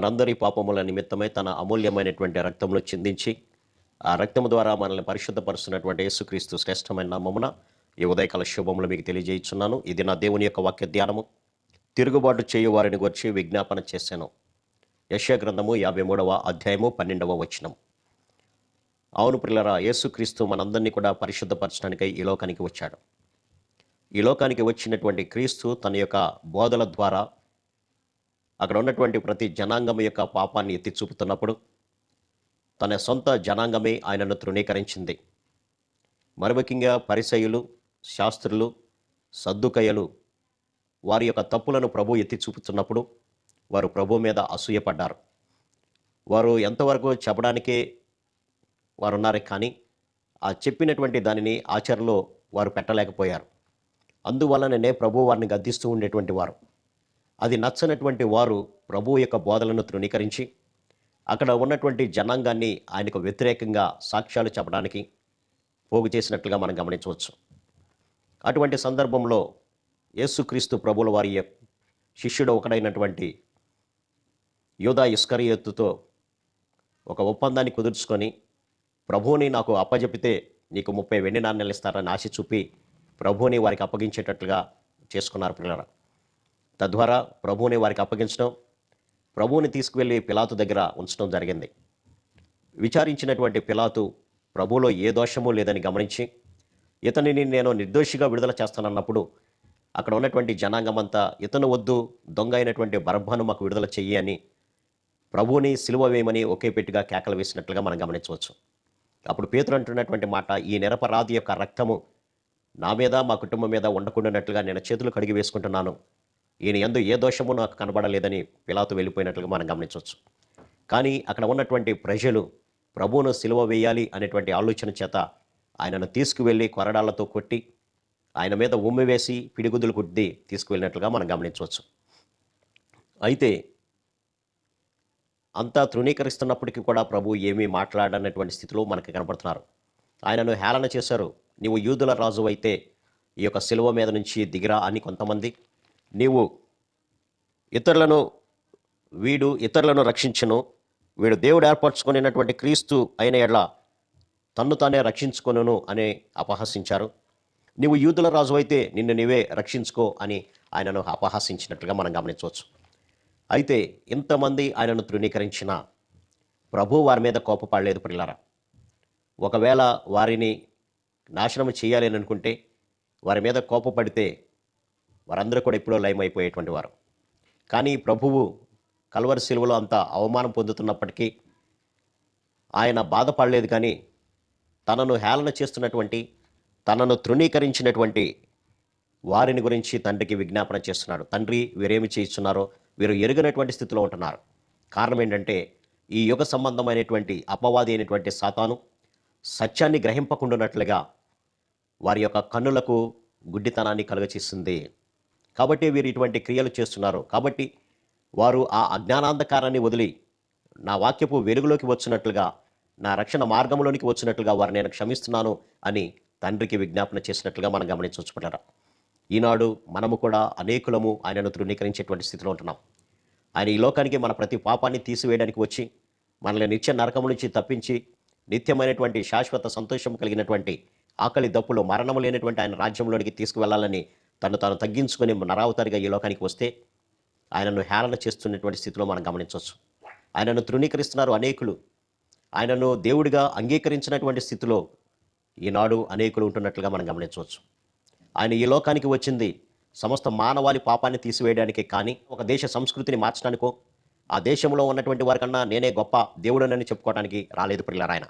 మనందరి పాపముల నిమిత్తమై తన అమూల్యమైనటువంటి రక్తంలో చిందించి ఆ రక్తము ద్వారా మనల్ని పరిశుద్ధపరుస్తున్నటువంటి యేసుక్రీస్తు శ్రేష్టమైన నామమున ఈ ఉదయకాల శుభములు మీకు తెలియజేయుచున్నాను. ఇది నా దేవుని యొక్క వాక్య ధ్యానము. తిరుగుబాటు చేయు వారిని గురించి విజ్ఞాపన చేశాను. యెషయా గ్రంథము 53వ అధ్యాయము 12వ వచనం. అవును ప్రియులారా, యేసుక్రీస్తు మనందరినీ కూడా పరిశుద్ధపరచడానికై ఈ లోకానికి వచ్చాడు. ఈ లోకానికి వచ్చినటువంటి క్రీస్తు తన యొక్క బోధల ద్వారా అక్కడ ఉన్నటువంటి ప్రతి జనాంగం యొక్క పాపాన్ని ఎత్తి చూపుతున్నప్పుడు తన సొంత జనాంగమే ఆయనను తృణీకరించింది. మరి ముఖ్యంగా పరిసయ్యులు, శాస్త్రులు, సద్దుకయ్యలు వారి యొక్క తప్పులను ప్రభు ఎత్తి చూపుతున్నప్పుడు వారు ప్రభు మీద అసూయపడ్డారు. వారు ఎంతవరకు చెప్పడానికే వారు ఉన్నారు, కానీ ఆ చెప్పినటువంటి దానిని ఆచరణలో వారు పెట్టలేకపోయారు. అందువలననే ప్రభు వారిని గద్దిస్తూ ఉండేటువంటి వారు. అది నచ్చనటువంటి వారు ప్రభు యొక్క బోధలను తృణీకరించి అక్కడ ఉన్నటువంటి జనాంగాన్ని ఆయనకు వ్యతిరేకంగా సాక్ష్యాలు చెప్పడానికి పోగు చేసినట్లుగా మనం గమనించవచ్చు. అటువంటి సందర్భంలో యేసుక్రీస్తు ప్రభుల వారి శిష్యుడు ఒకడైనటువంటి యూదా ఇస్కరియోతుతో ఒక ఒప్పందాన్ని కుదుర్చుకొని, ప్రభువుని నాకు అప్పజెపితే నీకు 30 వెండి నాణేలు ఇస్తారని ఆశ చూపి ప్రభువుని వారికి అప్పగించేటట్లుగా చేసుకున్నారు పిల్లరా. తద్వారా ప్రభువుని వారికి అప్పగించడం, ప్రభువుని తీసుకువెళ్ళి పిలాతు దగ్గర ఉంచడం జరిగింది. విచారించినటువంటి పిలాతు ప్రభువులో ఏ దోషము లేదని గమనించి ఇతనిని నేను నిర్దోషిగా విడుదల చేస్తానన్నప్పుడు అక్కడ ఉన్నటువంటి జనాంగమంతా ఇతను వద్దు, దొంగ అయినటువంటి బరబ్బను మాకు విడుదల చెయ్యి అని ప్రభువుని సిలువ వేయమని ఒకే పెట్టిగా కేకలు వేసినట్లుగా మనం గమనించవచ్చు. అప్పుడు పేతురు అంటున్నటువంటి మాట, ఈ నిరపరాధి యొక్క రక్తము నా మీద మా కుటుంబం మీద ఉండకుండానట్లుగా నేను చేతులు కడిగి వేసుకుంటున్నాను, ఈయన యందు ఏ దోషము నాకు కనబడలేదని పిలాతు వెళ్ళిపోయినట్లుగా మనం గమనించవచ్చు. కానీ అక్కడ ఉన్నటువంటి ప్రజలు ప్రభువును సిలువ వేయాలి అనేటువంటి ఆలోచన చేత ఆయనను తీసుకువెళ్ళి కొరడాలతో కొట్టి ఆయన మీద ఉమ్మి వేసి పిడిగుద్దులు కుద్ది తీసుకువెళ్ళినట్లుగా మనం గమనించవచ్చు. అయితే అంతా తృణీకరిస్తున్నప్పటికీ కూడా ప్రభు ఏమీ మాట్లాడనటువంటి స్థితిలో మనకు కనపడుతున్నారు. ఆయనను హేళన చేశారు. నీవు యూదుల రాజు అయితే ఈ యొక్క సిలువ మీద నుంచి దిగిరా అని కొంతమంది, నీవు ఇతరులను రక్షించును, వీడు దేవుడు ఏర్పరచుకునేటువంటి క్రీస్తు అయిన ఎడ్ల తన్ను తానే రక్షించుకొనును అని అపహసించారు. నీవు యూదుల రాజు అయితే నిన్ను నీవే రక్షించుకో అని ఆయనను అపహసించినట్లుగా మనం గమనించవచ్చు. అయితే ఇంతమంది ఆయనను తృణీకరించిన ప్రభు వారి మీద కోపపడలేదు ప్రియులారా. ఒకవేళ వారిని నాశనం చేయాలి అని అనుకుంటే వారి మీద కోపపడితే వారందరూ కూడా ఎప్పుడో లయమైపోయేటువంటి వారు. కానీ ప్రభువు కల్వరి సిలువలో అంత అవమానం పొందుతున్నప్పటికీ ఆయన బాధపడలేదు. కానీ తనను హేళన చేస్తున్నటువంటి, తనను తృణీకరించినటువంటి వారిని గురించి తండ్రికి విజ్ఞాపన చేస్తున్నాడు. తండ్రి, వీరేమి చేస్తున్నారో వీరు ఎరుగనటువంటి స్థితిలో ఉంటున్నారు. కారణం ఏంటంటే ఈ యుగ సంబంధమైనటువంటి అపవాది అయినటువంటి సాతాను సత్యాన్ని గ్రహింపకుండానట్లుగా వారి యొక్క కన్నులకు గుడ్డితనాన్ని కలుగచేస్తుంది. కాబట్టి వీరు ఇటువంటి క్రియలు చేస్తున్నారు. కాబట్టి వారు ఆ అజ్ఞానాంధకారాన్ని వదిలి నా వాక్యపు వెలుగులోకి వచ్చినట్లుగా, నా రక్షణ మార్గంలోనికి వచ్చినట్లుగా వారు నేను క్షమిస్తున్నాను అని తండ్రికి విజ్ఞాపన చేసినట్లుగా మనం గమనించవచ్చుకుంటారా. ఈనాడు మనము కూడా అనేకులము ఆయనను తృణీకరించేటువంటి స్థితిలో ఉంటున్నాం. ఆయన ఈ లోకానికి మన ప్రతి పాపాన్ని తీసివేయడానికి వచ్చి మనల్ని నిత్య నరకము నుంచి తప్పించి నిత్యమైనటువంటి శాశ్వత సంతోషం కలిగినటువంటి ఆకలి దప్పులు మరణము లేనటువంటి ఆయన రాజ్యంలోనికి తీసుకువెళ్లాలని తను తాను తగ్గించుకొని నరావతారిగా ఈ లోకానికి వస్తే ఆయనను హేళన చేస్తున్నటువంటి స్థితిలో మనం గమనించవచ్చు. ఆయనను తృణీకరిస్తున్నారు అనేకులు. ఆయనను దేవుడిగా అంగీకరించినటువంటి స్థితిలో ఈనాడు అనేకులు ఉంటున్నట్లుగా మనం గమనించవచ్చు. ఆయన ఈ లోకానికి వచ్చింది సమస్త మానవాళి పాపాన్ని తీసివేయడానికి, కానీ ఒక దేశ సంస్కృతిని మార్చడానికో ఆ దేశంలో ఉన్నటువంటి వారికన్నా నేనే గొప్ప దేవుడనని చెప్పుకోవడానికి రాలేదు ప్రియులారా. ఆయన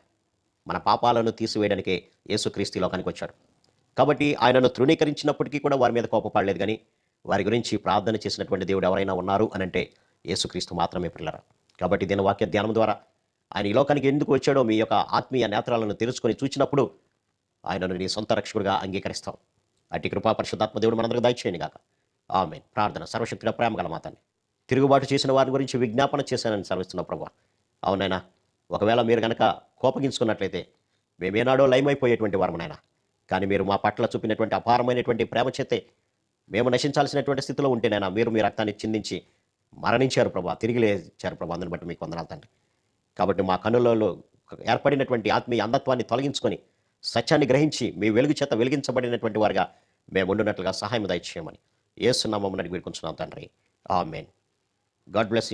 మన పాపాలను తీసివేయడానికే యేసుక్రీస్తు లోకానికి వచ్చాడు. కాబట్టి ఆయనను తృణీకరించినప్పటికీ కూడా వారి మీద కోపపడలేదు. కానీ వారి గురించి ప్రార్థన చేసినటువంటి దేవుడు ఎవరైనా ఉన్నారు అని అంటే యేసుక్రీస్తు మాత్రమే ప్రియులారా. కాబట్టి దీని వాక్య ధ్యానం ద్వారా ఆయన ఈ లోకానికి ఎందుకు వచ్చాడో మీ యొక్క ఆత్మీయ నేత్రాలను తెరుచుకొని చూచినప్పుడు ఆయనను నీ సొంత రక్షకుడిగా అంగీకరిస్తాం. అట్టి కృపా పరిశుద్ధాత్మ దేవుడు మనందరికీ దయచేయను గాక. ఆమేన్. ప్రార్థన. సర్వశక్తిగా ప్రేమ గల మాతాన్ని, తిరుగుబాటు చేసిన వారి గురించి విజ్ఞాపన చేశానని సెలవిస్తున్న ప్రభువా. అవునైనా, ఒకవేళ మీరు కనుక కోపగించుకున్నట్లయితే మేమేనాడో లయమైపోయేటువంటి వారమునైనా, కానీ మీరు మా పట్ల చూపినటువంటి అపారమైనటువంటి ప్రేమ చేతే మేము నశించాల్సినటువంటి స్థితిలో ఉంటేనైనా మీరు మీ రక్తాన్ని చిందించి మరణించారు ప్రభా, తిరిగి లేచారు ప్రభా. అందుని బట్టి మీకు వందనాలు తండ్రి. కాబట్టి మా కన్నులలో ఏర్పడినటువంటి ఆత్మీయ అంధత్వాన్ని తొలగించుకొని సత్యాన్ని గ్రహించి మీ వెలుగు చేత వెలిగించబడినటువంటి వారుగా మేము ఉండునట్లుగా సహాయం దయచేయమని యేసు నామమున అడిగి వేడుకుంటున్నాం తండ్రి. ఆమేన్. God bless you.